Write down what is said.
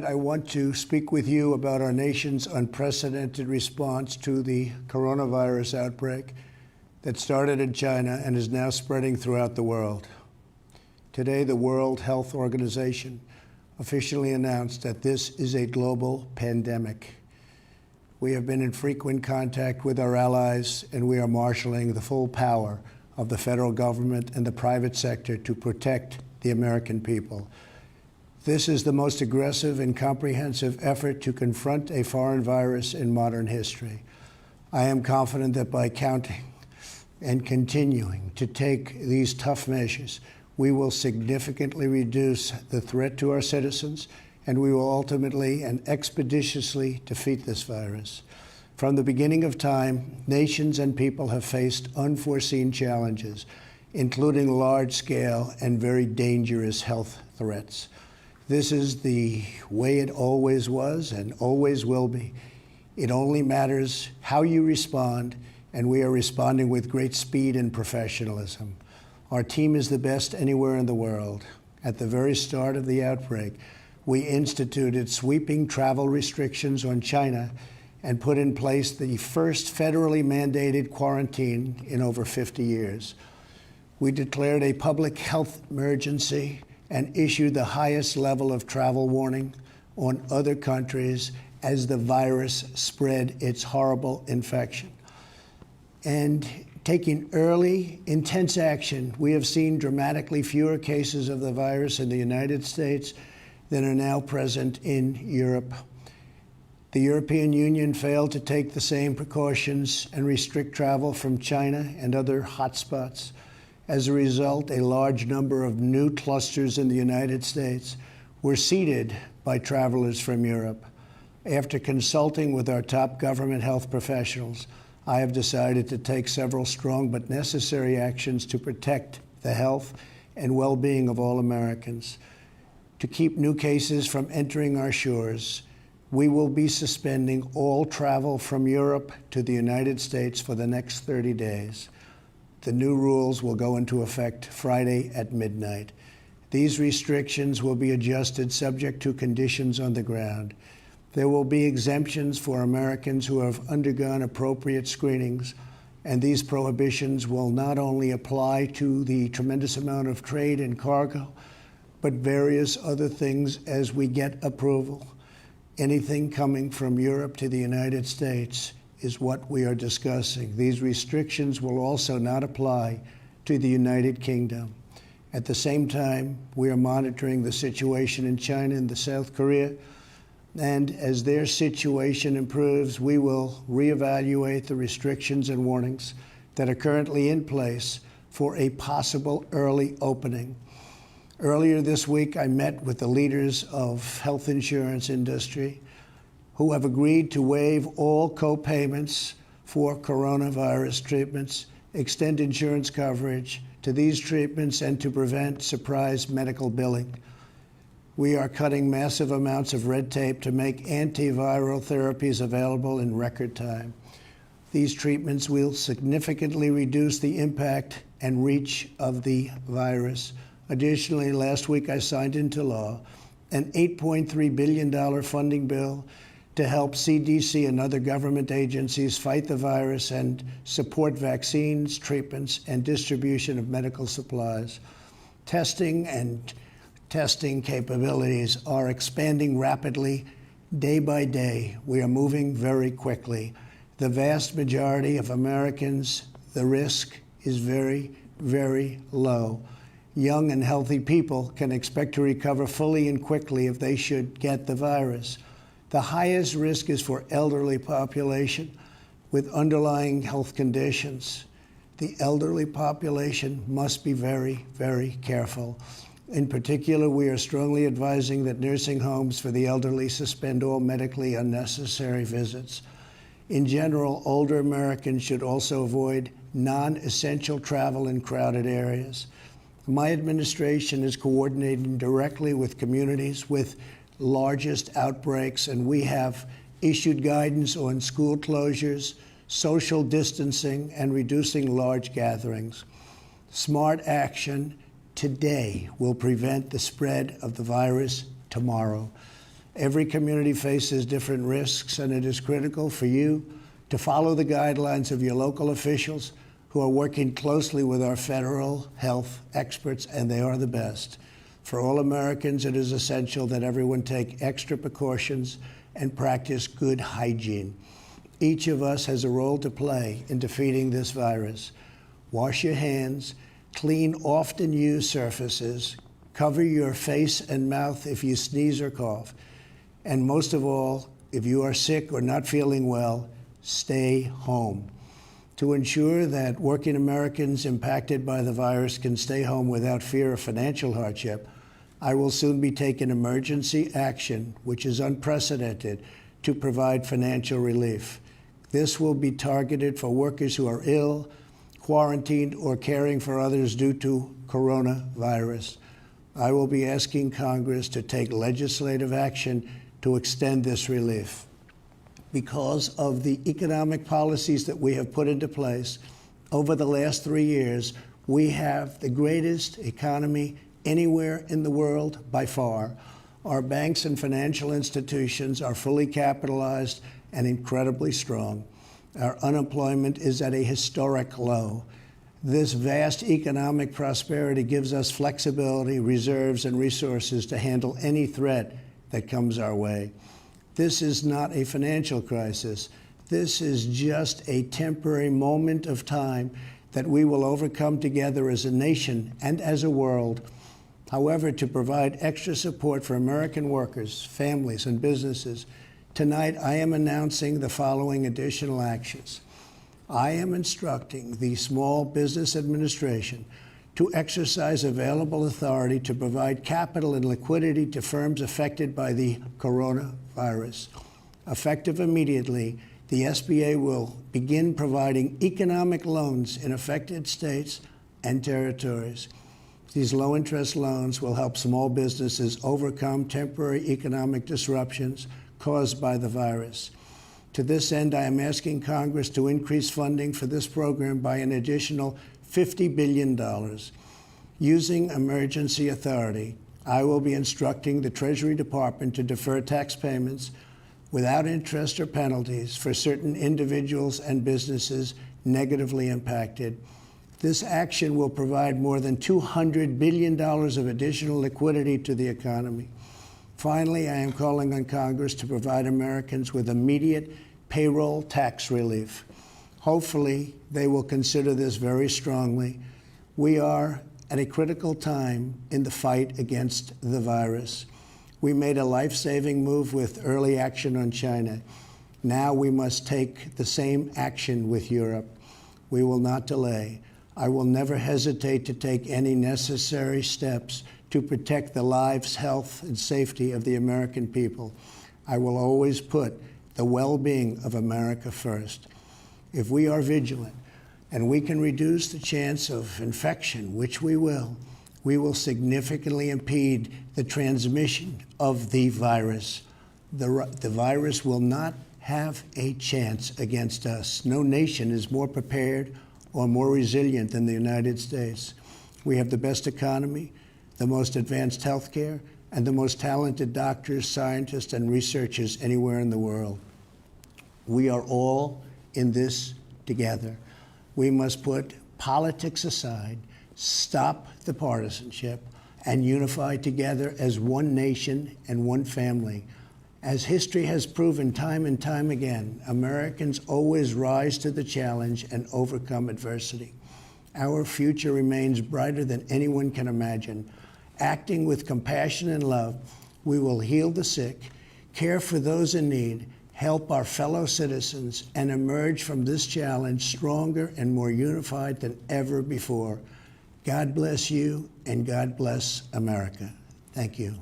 I want to speak with you about our nation's unprecedented response to the coronavirus outbreak that started in China and is now spreading throughout the world. Today, the World Health Organization officially announced that this is a global pandemic. We have been in frequent contact with our allies, and we are marshaling the full power of the federal government and the private sector to protect the American people. This is the most aggressive and comprehensive effort to confront a foreign virus in modern history. I am confident that by counting and continuing to take these tough measures, we will significantly reduce the threat to our citizens, and we will ultimately and expeditiously defeat this virus. From the beginning of time, nations and people have faced unforeseen challenges, including large-scale and very dangerous health threats. This is the way it always was and always will be. It only matters how you respond, and we are responding with great speed and professionalism. Our team is the best anywhere in the world. At the very start of the outbreak, we instituted sweeping travel restrictions on China and put in place the first federally mandated quarantine in over 50 years. We declared a public health emergency and issued the highest level of travel warning on other countries as the virus spread its horrible infection. And taking early, intense action, we have seen dramatically fewer cases of the virus in the United States than are now present in Europe. The European Union failed to take the same precautions and restrict travel from China and other hotspots. As a result, a large number of new clusters in the United States were seeded by travelers from Europe. After consulting with our top government health professionals, I have decided to take several strong but necessary actions to protect the health and well-being of all Americans. To keep new cases from entering our shores, we will be suspending all travel from Europe to the United States for the next 30 days. The new rules will go into effect Friday at midnight. These restrictions will be adjusted subject to conditions on the ground. There will be exemptions for Americans who have undergone appropriate screenings, and these prohibitions will not only apply to the tremendous amount of trade and cargo, but various other things as we get approval. Anything coming from Europe to the United States is what we are discussing. These restrictions will also not apply to the United Kingdom. At the same time, we are monitoring the situation in China and the South Korea, and as their situation improves, we will reevaluate the restrictions and warnings that are currently in place for a possible early opening. Earlier this week, I met with the leaders of health insurance industry who have agreed to waive all co-payments for coronavirus treatments, extend insurance coverage to these treatments, and to prevent surprise medical billing. We are cutting massive amounts of red tape to make antiviral therapies available in record time. These treatments will significantly reduce the impact and reach of the virus. Additionally, last week I signed into law an $8.3 billion funding bill to help CDC and other government agencies fight the virus and support vaccines, treatments, and distribution of medical supplies. Testing capabilities are expanding rapidly day by day. We are moving very quickly. The vast majority of Americans, the risk is very, very low. Young and healthy people can expect to recover fully and quickly if they should get the virus. The highest risk is for elderly population with underlying health conditions. The elderly population must be very, very careful. In particular, we are strongly advising that nursing homes for the elderly suspend all medically unnecessary visits. In general, older Americans should also avoid non-essential travel in crowded areas. My administration is coordinating directly with communities with largest outbreaks, and we have issued guidance on school closures, social distancing, and reducing large gatherings. Smart action today will prevent the spread of the virus tomorrow. Every community faces different risks, and it is critical for you to follow the guidelines of your local officials who are working closely with our federal health experts, and they are the best. For all Americans, it is essential that everyone take extra precautions and practice good hygiene. Each of us has a role to play in defeating this virus. Wash your hands, clean often used surfaces, cover your face and mouth if you sneeze or cough, and most of all, if you are sick or not feeling well, stay home. To ensure that working Americans impacted by the virus can stay home without fear of financial hardship, I will soon be taking emergency action, which is unprecedented, to provide financial relief. This will be targeted for workers who are ill, quarantined, or caring for others due to coronavirus. I will be asking Congress to take legislative action to extend this relief. Because of the economic policies that we have put into place over the last 3 years, we have the greatest economy anywhere in the world by far. Our banks and financial institutions are fully capitalized and incredibly strong. Our unemployment is at a historic low. This vast economic prosperity gives us flexibility, reserves, and resources to handle any threat that comes our way. This is not a financial crisis. This is just a temporary moment of time that we will overcome together as a nation and as a world. However, to provide extra support for American workers, families, and businesses, tonight I am announcing the following additional actions. I am instructing the Small Business Administration to exercise available authority to provide capital and liquidity to firms affected by the coronavirus. Effective immediately, the SBA will begin providing economic loans in affected states and territories. These low-interest loans will help small businesses overcome temporary economic disruptions caused by the virus. To this end, I am asking Congress to increase funding for this program by an additional $50 billion. Using emergency authority, I will be instructing the Treasury Department to defer tax payments without interest or penalties for certain individuals and businesses negatively impacted. This action will provide more than $200 billion of additional liquidity to the economy. Finally, I am calling on Congress to provide Americans with immediate payroll tax relief. Hopefully, they will consider this very strongly. We are at a critical time in the fight against the virus. We made a life-saving move with early action on China. Now we must take the same action with Europe. We will not delay. I will never hesitate to take any necessary steps to protect the lives, health, and safety of the American people. I will always put the well-being of America first. If we are vigilant and we can reduce the chance of infection, which we will significantly impede the transmission of the virus. The virus will not have a chance against us. No nation is more prepared or more resilient than the United States. We have the best economy, the most advanced health care, and the most talented doctors, scientists, and researchers anywhere in the world. We are all in this together. We must put politics aside, stop the partisanship, and unify together as one nation and one family. As history has proven time and time again, Americans always rise to the challenge and overcome adversity. Our future remains brighter than anyone can imagine. Acting with compassion and love, we will heal the sick, care for those in need, help our fellow citizens, and emerge from this challenge stronger and more unified than ever before. God bless you, and God bless America. Thank you.